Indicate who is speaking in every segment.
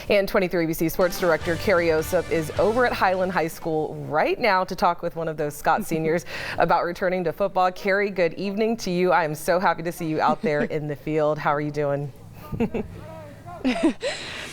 Speaker 1: And 23ABC Sports Director Carrie Osip is over at Highland High School right now to talk with one of those Scott seniors about returning to football. Carrie, good evening to you. I am so happy to see you out there in the field. How are you doing?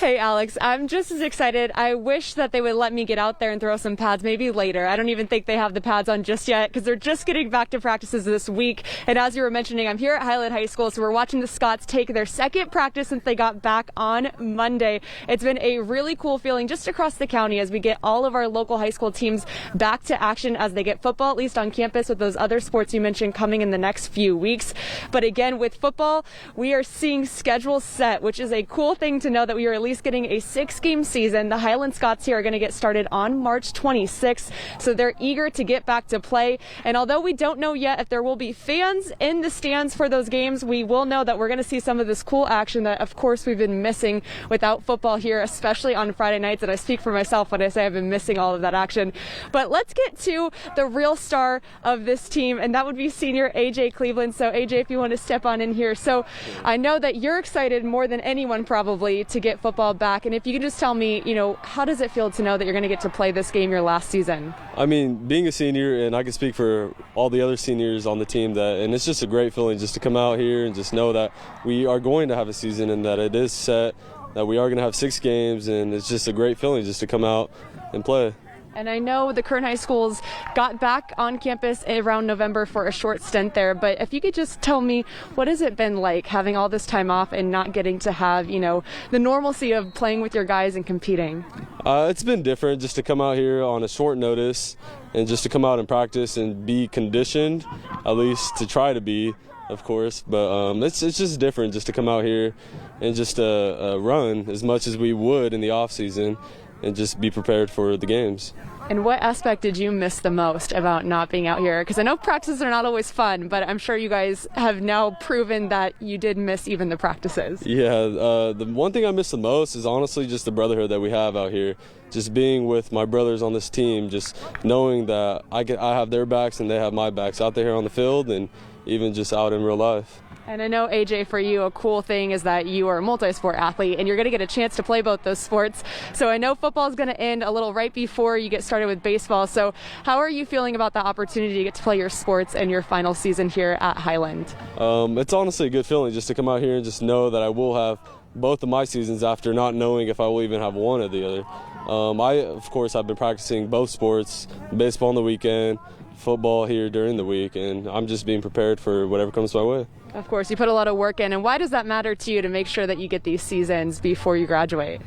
Speaker 2: Hey Alex, I'm just as excited. I wish that they would let me get out there and throw some pads maybe later. I don't even think they have the pads on just yet because they're just getting back to practices this week. And as you were mentioning, I'm here at Highland High School, so we're watching the Scots take their second practice since they got back on Monday. It's been a really cool feeling just across the county as we get all of our local high school teams back to action as they get football, at least on campus, with those other sports you mentioned coming in the next few weeks. But again, with football, we are seeing schedules set, which is a cool thing to know that we are at least getting a 6-game season. The Highland Scots here are going to get started on March 26th, so they're eager to get back to play. And although we don't know yet if there will be fans in the stands for those games, we will know that we're going to see some of this cool action that, of course, we've been missing without football here, especially on Friday nights. And I speak for myself when I say I've been missing all of that action. But let's get to the real star of this team, and that would be senior AJ Cleveland. So AJ, if you want to step on in here. So I know that you're excited more than anyone probably to get football back. And if you can just tell me, how does it feel to know that you're going to get to play this game your last season?
Speaker 3: I mean, being a senior, and I can speak for all the other seniors on the team, and it's just a great feeling just to come out here and just know that we are going to have a season and that it is set, that we are going to have 6 games, and it's just a great feeling just to come out and play.
Speaker 2: And I know the Kern High Schools got back on campus around November for a short stint there, but if you could just tell me, what has it been like having all this time off and not getting to have, the normalcy of playing with your guys and competing?
Speaker 3: It's been different just to come out here on a short notice and just to come out and practice and be conditioned, at least to try to be, of course. But it's just different just to come out here and just run as much as we would in the off season and just be prepared for the games.
Speaker 2: And what aspect did you miss the most about not being out here? Because I know practices are not always fun, but I'm sure you guys have now proven that you did miss even the practices.
Speaker 3: Yeah, the one thing I miss the most is honestly just the brotherhood that we have out here. Just being with my brothers on this team, just knowing that I have their backs and they have my backs out there on the field and even just out in real life.
Speaker 2: And I know, AJ, for you, a cool thing is that you are a multi-sport athlete and you're going to get a chance to play both those sports. So I know football is going to end a little right before you get started with baseball. So how are you feeling about the opportunity to get to play your sports in your final season here at Highland?
Speaker 3: It's honestly a good feeling just to come out here and just know that I will have both of my seasons after not knowing if I will even have one or the other. Of course, I've been practicing both sports, baseball on the weekend, football here during the week, and I'm just being prepared for whatever comes my way.
Speaker 2: Of course, you put a lot of work in, and why does that matter to you to make sure that you get these seasons before you graduate?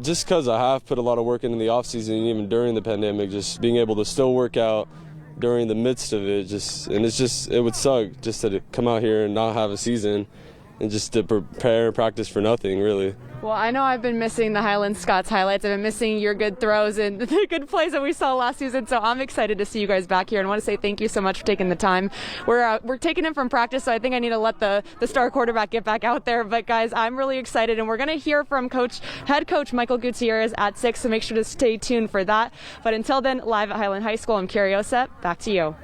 Speaker 3: Just because I have put a lot of work in the off season, even during the pandemic, just being able to still work out during the midst of it, it would suck just to come out here and not have a season and just to prepare and practice for nothing, really.
Speaker 2: Well, I know I've been missing the Highland Scots highlights. I've been missing your good throws and the good plays that we saw last season. So I'm excited to see you guys back here and want to say thank you so much for taking the time. We're taking him from practice, so I think I need to let the star quarterback get back out there. But guys, I'm really excited, and we're going to hear from head coach Michael Gutierrez at 6, so make sure to stay tuned for that. But until then, live at Highland High School, I'm Carrie Osip. Back to you.